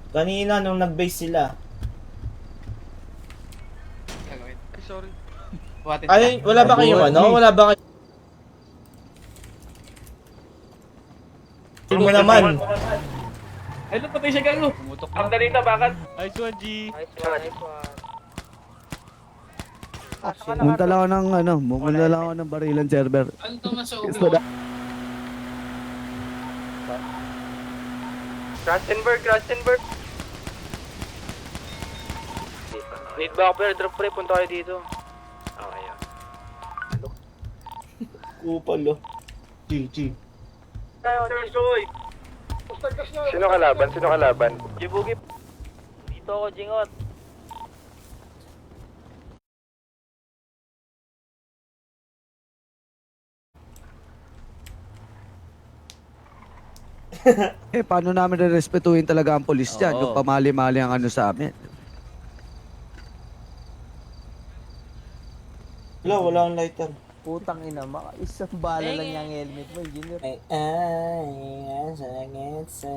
Kanina nung nag-base sila. Ay, sorry. Ay, wala ba kayong ano? Wala ba kayong... Ano mo naman? Ay, patay siya gago. Pumutok Ang dalita, bakit? Nice one, G. Punta lang ako ng ano, bumula lang ako ng barilan server. Ano to masuko? Gusto na. Krastenberg. Need ba ako drop pre? Punta kayo dito. Okay, yan. Kupal oh. Sino kalaban? Jibugi. Dito ako, Jingot. Paano namin rerespetuhin talaga ang polis dyan? Oo. Yung pamali-mali ang ano sa amin. Wala akong lighter. Putang ina, isang bala lang yung helmet mo, engineer. Ay, sangat sa...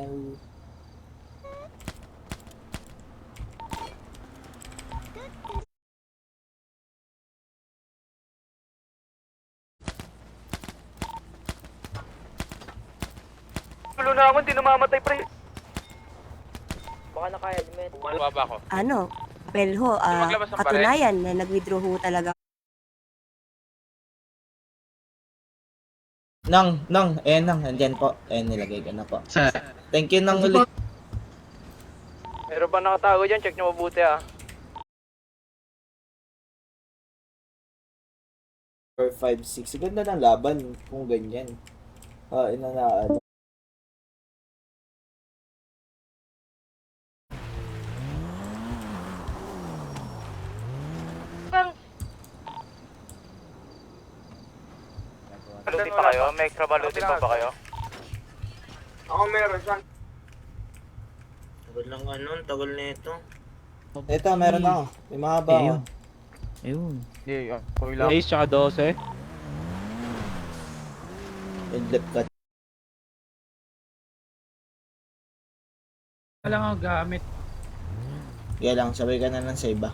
Tulo na ako, hindi namamatay pre. Baka naka-helmet. Baba ko. Ano? Pelho, maglabas ng katunayan na nag-withdraw ho talaga. Nang, andyan po. Nilagay ko na po. Thank you nang ulit. Meron ba nakatago dyan? Check nyo mabuti ah. 4, 5, 6. Ganda ng laban kung ganyan. Ina na ano. Baluti pa kayo? May extra baluti pa ba kayo? Ako meron siya. Tagal lang ano, tagal na ito. Ito, meron ako. May mahaba ako. Ayun. Ace tsaka 12. Yung left cut. Wala nga gamit. Kaya lang, sabay ka na ng save ah.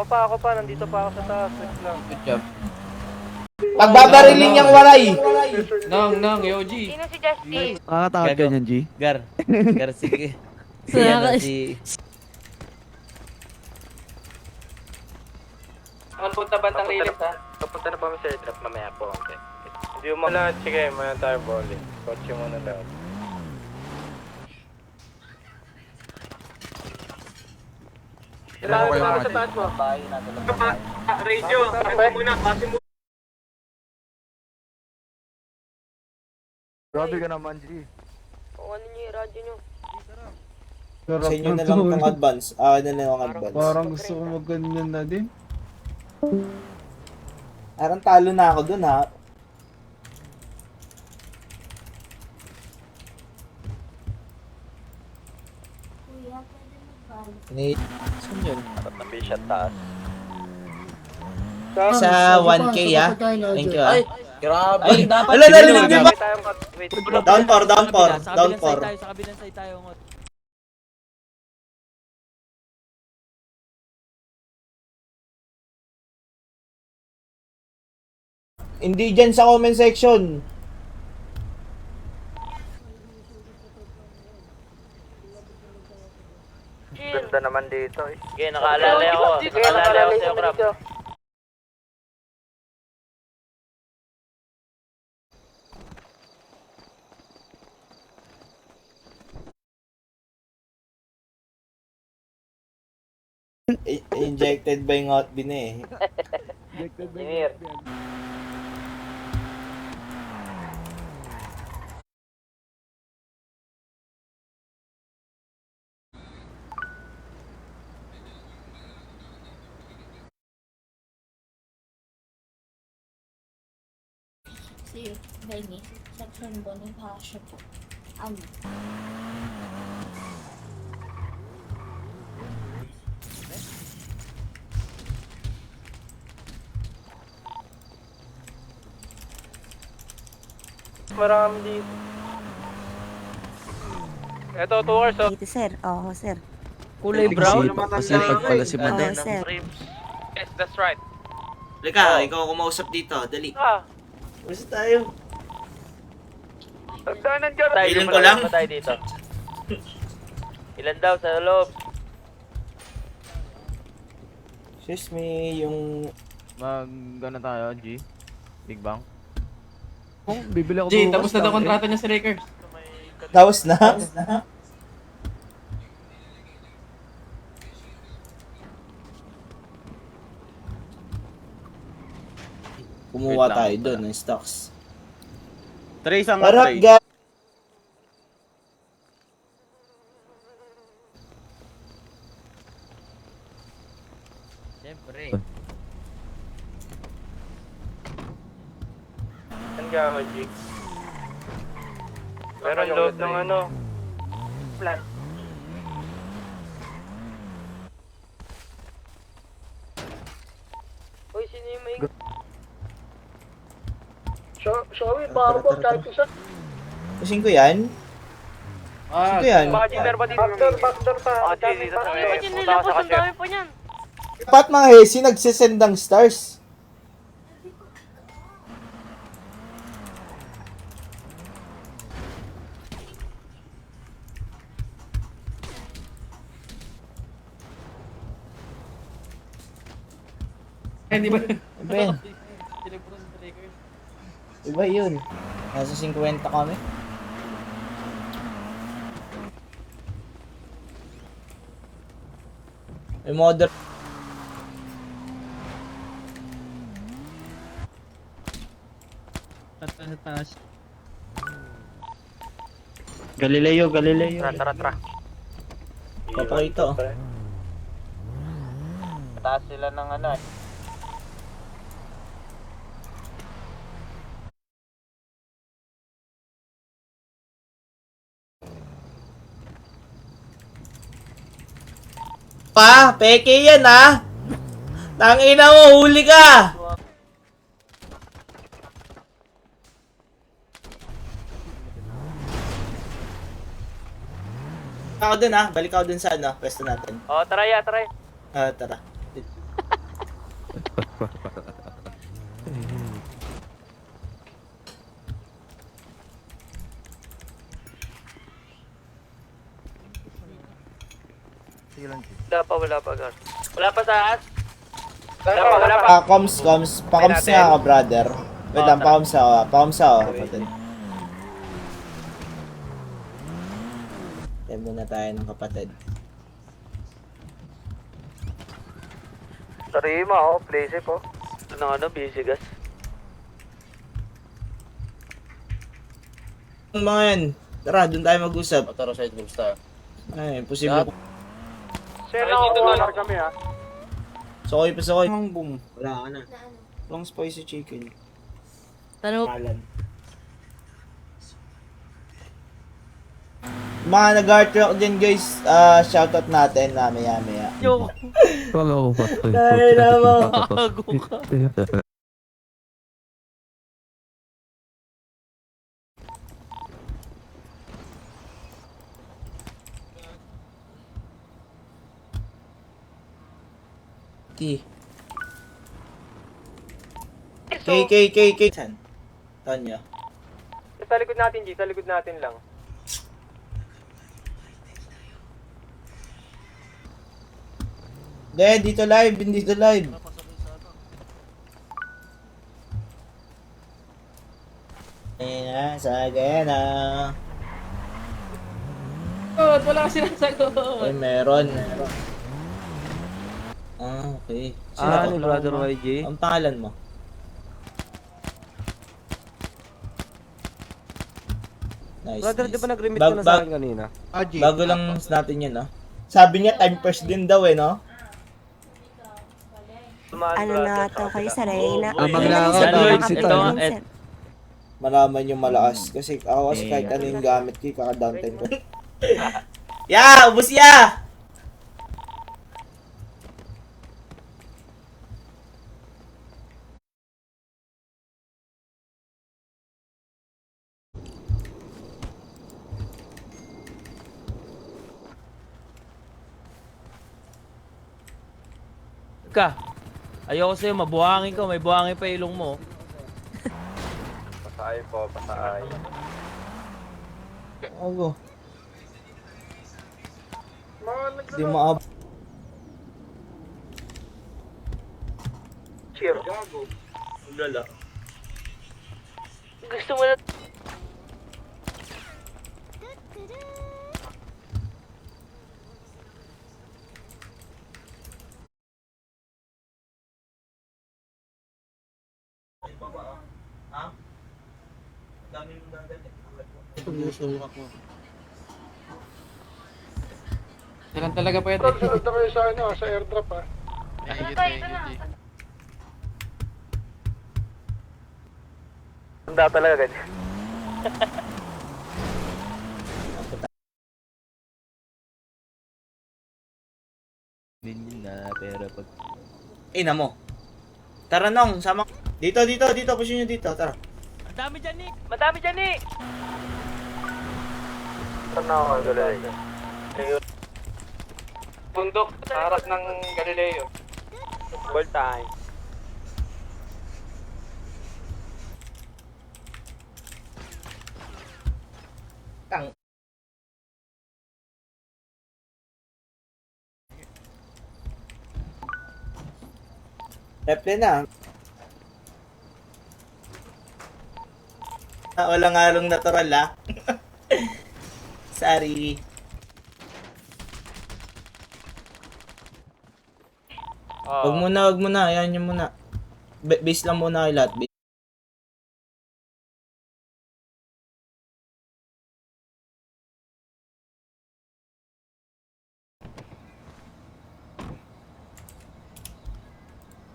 Ako pa, nandito pa ako sa taas. Wait lang. Good job. Pagbabariling niyang waray! Nang, YOG. Sino si Justin? Nakakatakot ka niyan, G. Gar, sige. Si Ang punta bantang lilis ha? Papunta na pa kami sa airdrop mamaya po. Okay. Hindi mo lahat, sige, muna tayo bowling. Kotse muna lahat. Kailangan ko sa taas mo. Radio, muna, kasi mo. Grabe ka naman, G. Kung ano niyo yung radyo niyo? Sa inyo na lang itong advance. Na lang ang advance. Parang gusto ko magganyan na din. Parang talo na ako dun ha. Ni Saan yun? Tabi siya taas. sa 1K ah. Thank you ah. grabe. Ay, Dapat ala, narinig niyo ba? Wait, Down 4, down 4, Sa down kabilang side 4. tayo, sa kabilang side tayo. Ngot. Hindi dyan sa comment section. Ganda naman dito eh. Sige, nakaalala ako. Nakaalala ako sa'yo, Crap. Injected by ngot din eh. Engineer. Sì, vedi, section Bonifacio. Marami dito. Ito, 2 hours, oh. Dito, sir. Oo, sir. Kulay brown. Pasipag pala si Oo, Madam. sir. Yes, that's right. Lika, ikaw kumausap dito. Dali. Ah, Basta tayo. pagdaanan ka. Feeling ko lang. Tayo dito. Ilan daw sa loob? Excuse me, yung... Mag-ano tayo, G? Big Bang? Oh, bibili ako G, bukas tapos na daw ng- kontrata niya si Lakers. Tapos na? Kumuha Wait lang, tayo wala. doon ng stocks. Trace ang Harap, guys! Siyempre. Saan ka, G? Meron load ng ano. Plan. Uy, sino yung may... Pusing ko yan? Pusing ko yan? Backdoor pa dito. Backdoor pa. Dito sa may. Punta ka sa chef. po niyan. Dapat mga hesi nagsisendang stars. Hindi ba? Iba yun. Iba yun. Nasa 50 kami. May modern. Galileo. Tara. Papakita oh. Taas sila ng ano eh. Pa, peke yan ha. Tangina mo, huli ka. Ako dun ha, balik ako dun sa ano, pwesto natin. Oh, tara. Ah, tara. Wala pa, guys. Wala pa taas? Wala pa. Coms nga ka, brother. Wait lang, pa-coms ako, kapatid. Tayo muna tayo ng kapatid. Tarima, oh. Play safe, oh. Ano, busy gas? Mga yan, tara, dun tayo mag-usap. Tara, side groups tayo. Ay, imposible. Share lang ako kami, ha. Sokoy pa sokoy. Boom. Wala ka na. Long spicy chicken. Tanong, Kalan. Mga nag-art rock dyan guys, shoutout natin maya. Hello, Dahil naman. K. San? Tanya. Sa likod natin, G. Sa likod natin lang. Dito live. Ayan, sagana. Wala ka sinasagot. Ay, meron. Ah, okay. Sino to? ni Brother YG? Ang pangalan mo? Nice, Brother, nice. di ba nag-remit Bag- ka na sa bag- akin kanina? Bago lang natin yun, no? Sabi niya, time first din daw eh, no? ano na to kayo sa Reyna? Abang Ilan na yung ako, sir? Lloyd, Mga si kapatid Tom. yun, sir. Malaman yung malakas. Kasi ako kasi kahit ano yung gamit ko, kaka-downtime ko. Ubus ya! ka. Ayoko sa'yo, mabuhangin ka. May buhangin pa ilong mo. Pasaay po, pasaay. Ako. Hindi maab... Cheer. Lala. Gusto mo na... Kailan talaga pwede? Sunod na kayo sa ano, sa airdrop ah. Tanda talaga ganyan. Din na, pero pag... Ina mo. Tara nong, sama. Dito, push nyo dito, tara. Madami dyan, Nick! Madami dyan, Nick! Saan na ako, Galileo? Bundok, sa harap ng Galileo. Ball time. Tang. Reple na. Walang halong natural ah. Sorry. Wag muna. Ayan nyo muna. Base lang muna kayo lahat.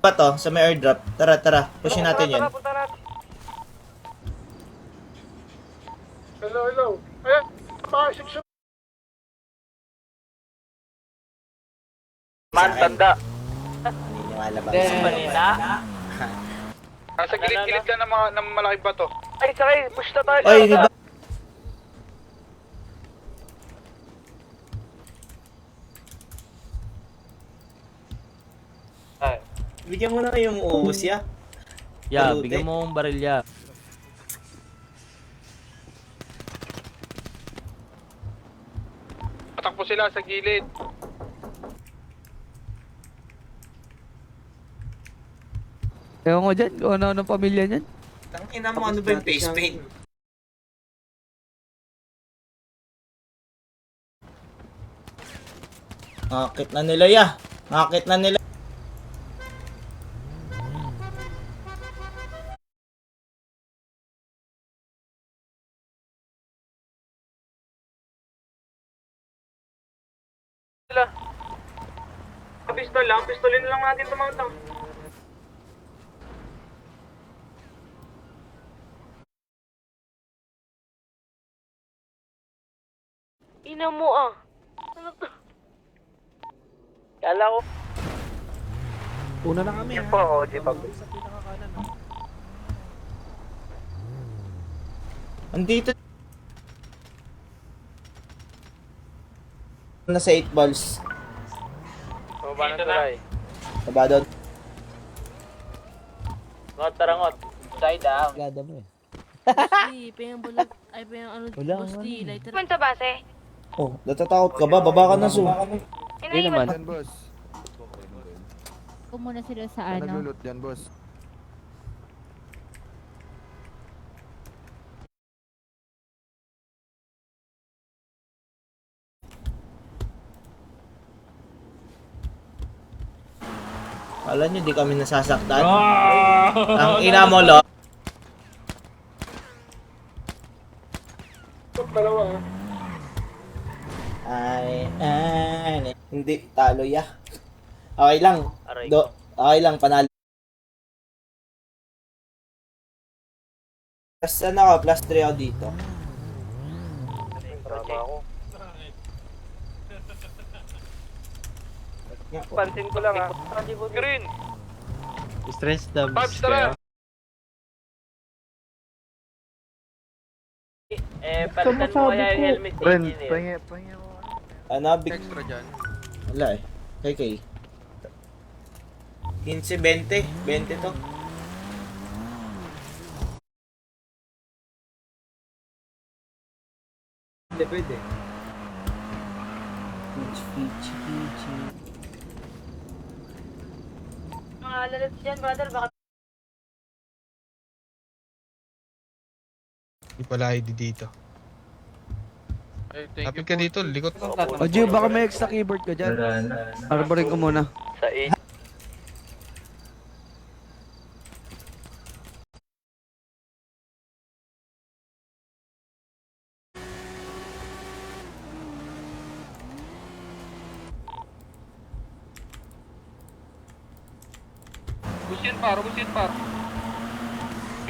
Pa to, sa may airdrop. Tara. Pushin natin yan. Hello. Eh, pakasik siya. Man, tanda. Naniniwala ba? Manila? Nasa gilid-gilid ka ng malaking bato. Ay, sakay, push na tayo. Oy, di ba? Ay. Bigyan mo na kayong uubos ya. Yeah, Palute. bigyan mo ang barilya. Patakbo sila sa gilid. Ewan ko dyan, kung ano-ano pamilya niyan. Tangina mo, ano ba yung face paint? Nakakit na nila ya. Nakakit na nila. Pistolin lang natin tumatang. Ina mo ah. Ano to? Kala ko... Una na kami Yan po ako, J-Pag. Andito. Nasa 8 balls. Baba na tulay. Taba doon. Ngot, tarangot. Side down. Gada mo eh. Busti, payang bulag. Ay, payang ano. Wala, Busti, lighter. Punta base. Oh, natatakot ka ba? Baba ka na so. Hindi naman. boss. Kung muna sila sa ano. Naglulot dyan, boss. Kala nyo, di kami nasasaktan? Ang ina mo, lo. Ay. Hindi, talo ya. Okay lang. Aray Okay lang, panalo. Plus ano ako, plus 3 ako dito. Tama ako. Nga, Pansin ko lang ha. Green! Stress dubs Pabs, tara! Palitan mo kaya yung helmet ni Ren, engineer. pahingi mo. Ano, big... Extra dyan. Wala eh. Kay. 15, 20. 20 to. Hindi, pwede. Mga lalabs dyan, brother, baka Hindi pala ID dito. Lapit ka dito, likot. O Gio, baka may extra keyboard ka dyan. Arborin ko muna. Sa 8.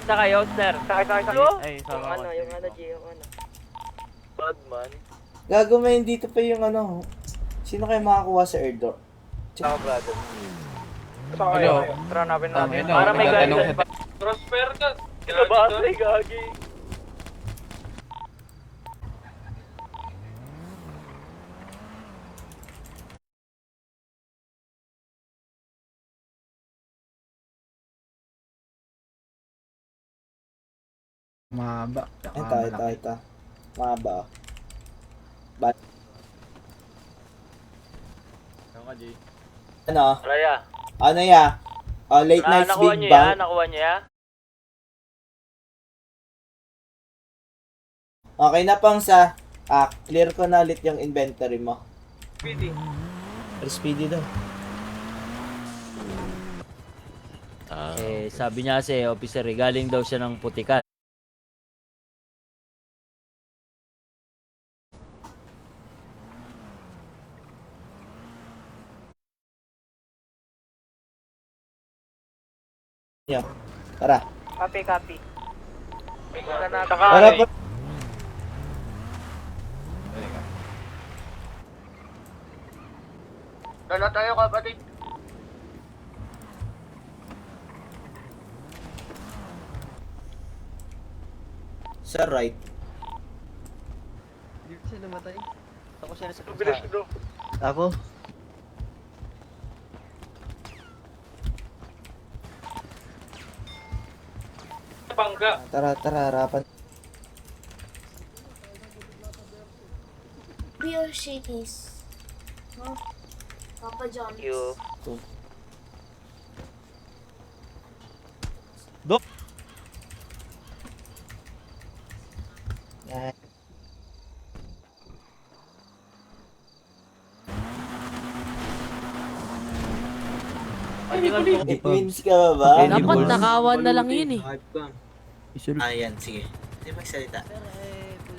Isa kayo, sir. Sakay. Ay, sama ko. G, yung ano. Bad man. Gago may dito pa yung ano. Sino kayo makakuha sa airdrop? Ako, brother. Sakay. Tara, napin natin. Para may guidance pa. Prosper ka. Kilabase, gagi. Mahaba. Ito. Mahaba. Ba- ano? Raya. Ano ya? Late nights Nakuha big nyo bang. ya? Nakuha nyo ya? Okay na pang sa clear ko na ulit yung inventory mo. Speedy daw. Sabi niya kasi, officer, galing daw siya ng Putikan. Tara. copy. Para pa. Dala tayo, kapatid. Sa right. Hindi siya namatay. Ako siya nasa Bilis bro. Ako? Bangga. Tara, harapan. Beer shakies. No? Papa John's. Thank you. Yan. Wins ka ba? Dapat nakawan na lang yun eh. Ayan, sige. Hindi magsalita.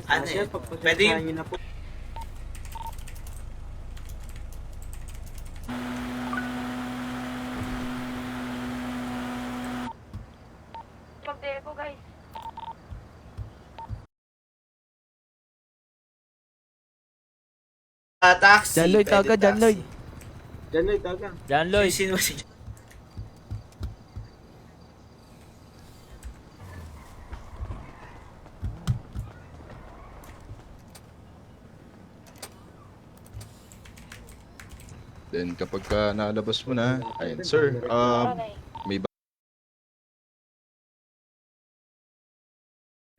Ano eh? Pwede yung... Pag-dare ko, guys. taxi. John Lloyd, Pwede taga, John taxi. Lloyd. Jan Lloyd. Sino si... Then kapag ka nalabas mo na, ayun sir, may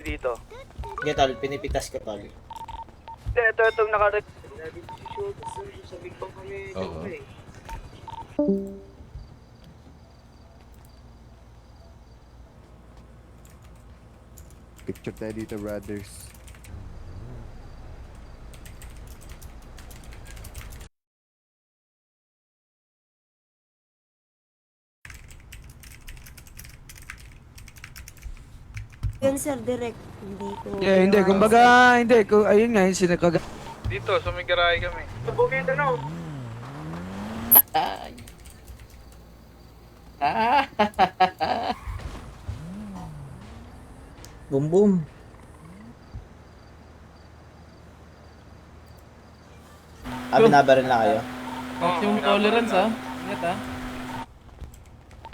Dito. Sige, tol. Pinipitas ka, tol. Ito, itong nakarag... Oo. Picture tayo dito, brothers. Yun sir, direct. Hindi ko... Hindi. Kumbaga, hindi. Ayun nga, yung sinakaga. Dito, sa may garahe kami. Bukid ano? Boom, boom. Binabaril na kayo. Maximum tolerance Ingat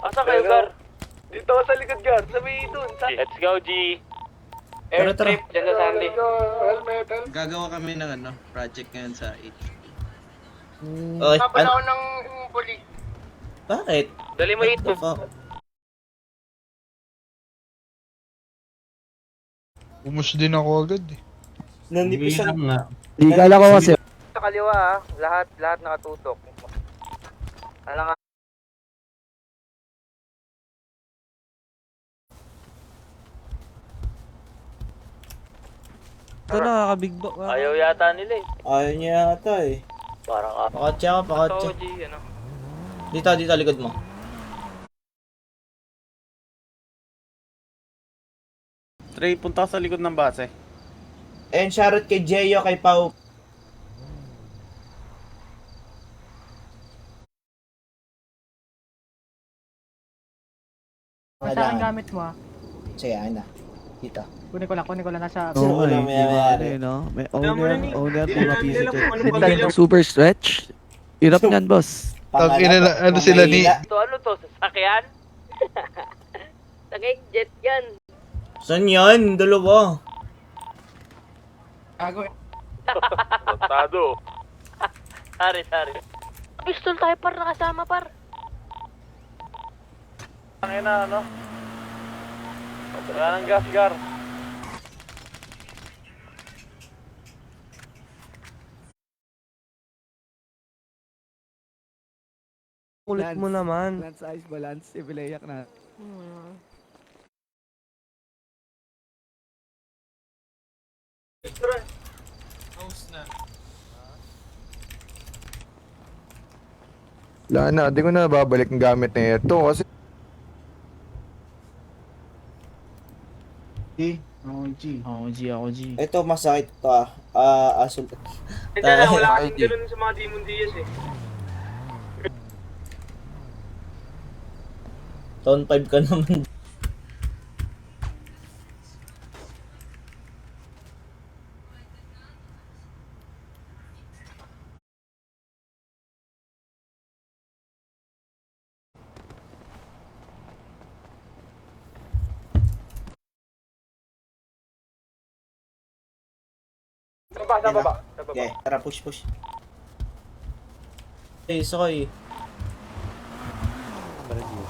Asa kayo, Gar? Dito ka sa likod, Gar. Sabi doon. Let's go, G. Airstrip, dyan sa Sandy. Gagawa kami ng project ngayon sa 8. Oy, Kapala ako ng police. Bakit? Dali mo What the ito. fuck? Umus din ako agad eh. Nanipisan. Di kala ko kasi. Sa kaliwa ah, lahat nakatutok. Alam nga. Ito nakakabigbo. Ayaw yata nila eh. Ayaw niya yata eh. Parang Pakotse ako, pakotse. Ito, G, ano? Dito, likod mo. Trey, punta ka sa likod ng base. And shoutout kay Jeyo, kay Pau. Saan gamit mo ah? Sige, ayun na. Dito. Kunin ko lang nasa... Sino Oo, ko eh. lang Di ba, mayayari? no? May owner, mga piso dyan. Super stretch. Hirap niyan, boss. Tangina na, ano sila ni- ito ano to, sasakyan? Sakay jet yan. Saan yan? Dalawa. Tado. Sorry. Pistol tayo par, nakasama par. Ang ina, ano? Wala ng gas, Gar. Kulit mo naman. Balance, size, balance. Ibilayak na. Wala na, di ko na babalik ang gamit na ito kasi Ito, masakit to ah. Asul. Hindi na, wala kasing ganun sa mga Demon Diaz eh. Taon 5 ka naman. Sa baba. Okay, tara push. Soy.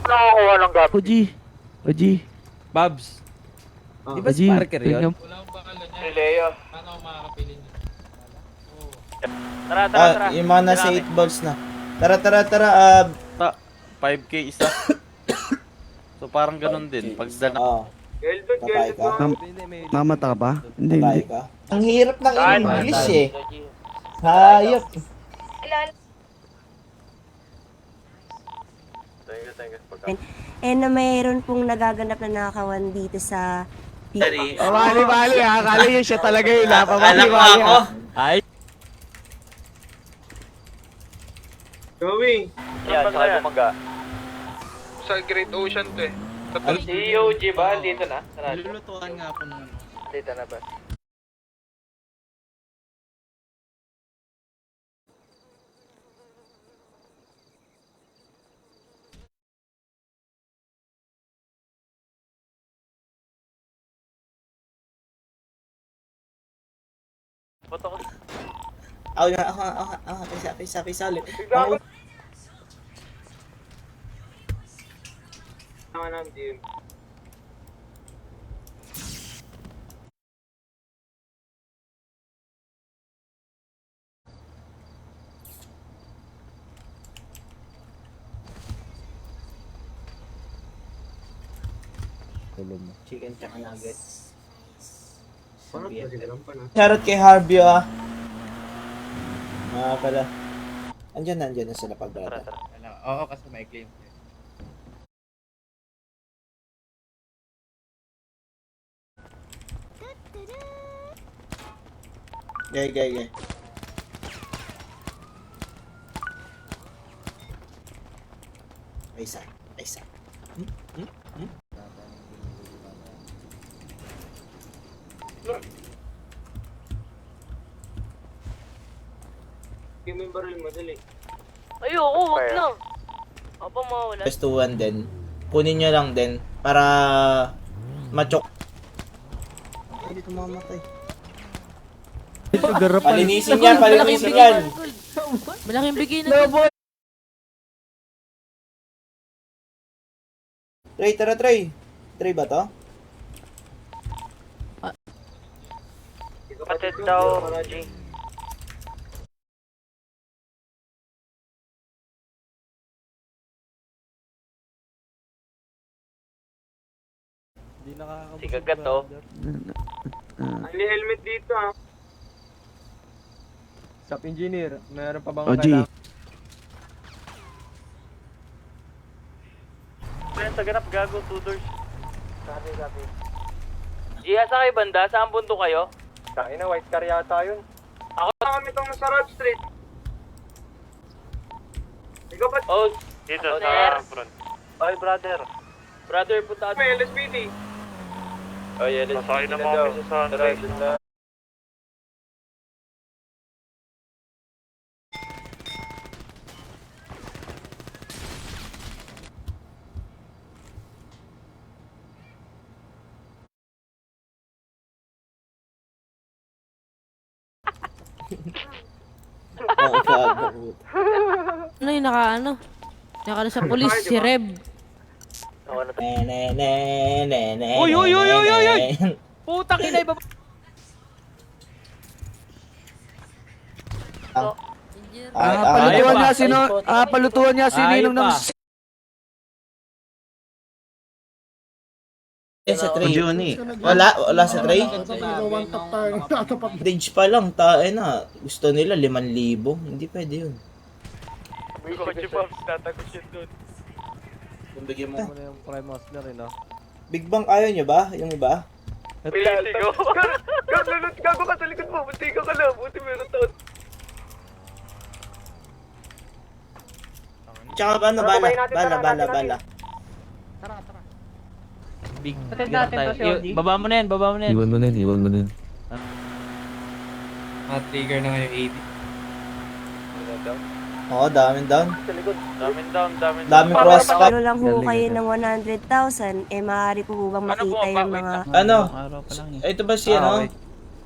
Nakakuha ng gamit. OG. Babs. Di ba OG. si Parker yun? Si Leo. Tara. Yung mga nasa 8 balls na. Tara. 5k isa. So parang ganun din. Pag dala. Babae ka. Mamata ka ba? Hindi. Babae ka. Ang hirap ng Saan? English eh. Hayop. Thank you. Eh na mayroon pong nagaganap na nakakawan dito sa... Bali ha. Kala yun siya talaga yun ha. Alam mo ako. Joey. Yan, saka bumaga. Sa Great Ocean to eh. Si UG ba? Dito na? Lulutuan nga ako nun. Dito na ba? Foto ko. Ako. Pisa ulit. Tama na, Jim. Chicken tsaka nuggets. Shoutout kay Harvey ah. Pala. Andyan na sila pagbrada. Oo, kasi may claim. Gay. Isa. Yung may baril mo, dali. Ayoko, wag na. Apa mawala. Best to 1 din. Kunin nyo lang din para machok. Hindi tumamatay. Palinisin yan. Malaking bigay na. Trey, tara Trey. Trey ba to? Kapatid daw, G. Si Kagat to. Hindi helmet dito ah. Shop engineer, meron pa bang O, G. Sa ganap gago, 2 doors. G, asa kayo banda? Saan bundok kayo? Kain na, white car yata yun. Ako, Kami itong nasa Rod Street. Ikaw ba? oh, Dito Ako, sir. front. Ay, brother. Brother, punta May LSPD. Oh, yeah, let's Masakay na kami sa sunrise. Oo, gago. Ano yung naka sa pulis, si Reb. Uy! Putang ina, iba Palutuan niya sino, palutuan niya si Ninong ng Sa Trey. Wala sa Trey. Stage pa lang, tae na. Gusto nila 5,000. Hindi pwede yun. May kotse pa, tatagos yun dun. Bigyan mo. na yung prime hustler, no? Big Bang ayaw nyo ba? Yung iba? Pilati ko. Gago ka sa likod mo, buti ka lang. Buti meron taon. Tsaka bala. Big. Baba mo na yan, baba mo na yan. Iwan mo na yun. Trigger na ngayon 80. Oo, daming down. Daming Daming cross cut. Pero lang ho kayo ng 100,000, eh maaari po bang makita yung mga... Ano? Araw pa lang Ito ba si ano?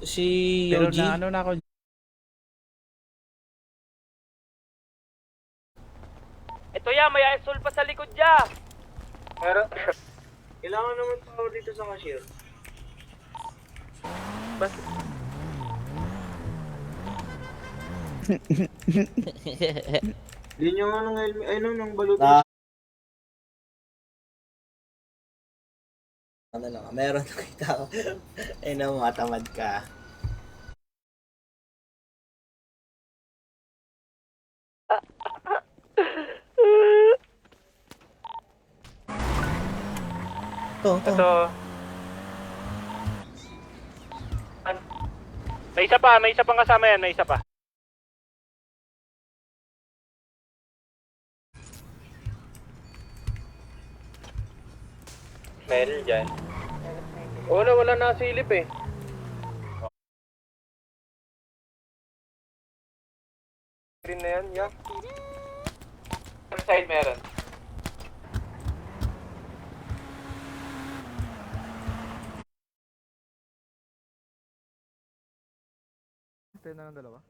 Si Yogi? na ako. Ito ya, may asol pa sa likod ya. Pero, kailangan naman power dito sa cashier. Linya nga ng helmet, ay no, ng baluto. Ano lang, meron nakita ko. Ay na, matamad ka. Ito. May isa pang kasama yan, may isa pa. Meron dyan. Wala nasilip eh. Green na yan, yeah. Ang side meron. Ito na ang dalawa.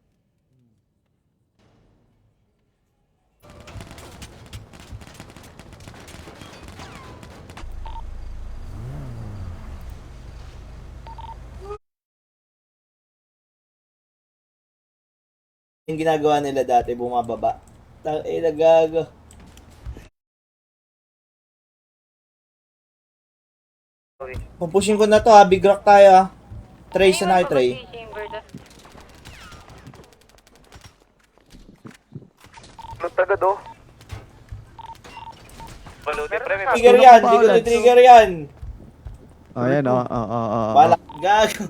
Yung ginagawa nila dati, bumababa. Nagago. Pumpushin ko na to ha, big rock tayo ha. Tray, sana kayo tray. Anong tagad oh? Baluti pre, may Trigger yan, hindi ko trigger yan. Ayan, Bala, gago.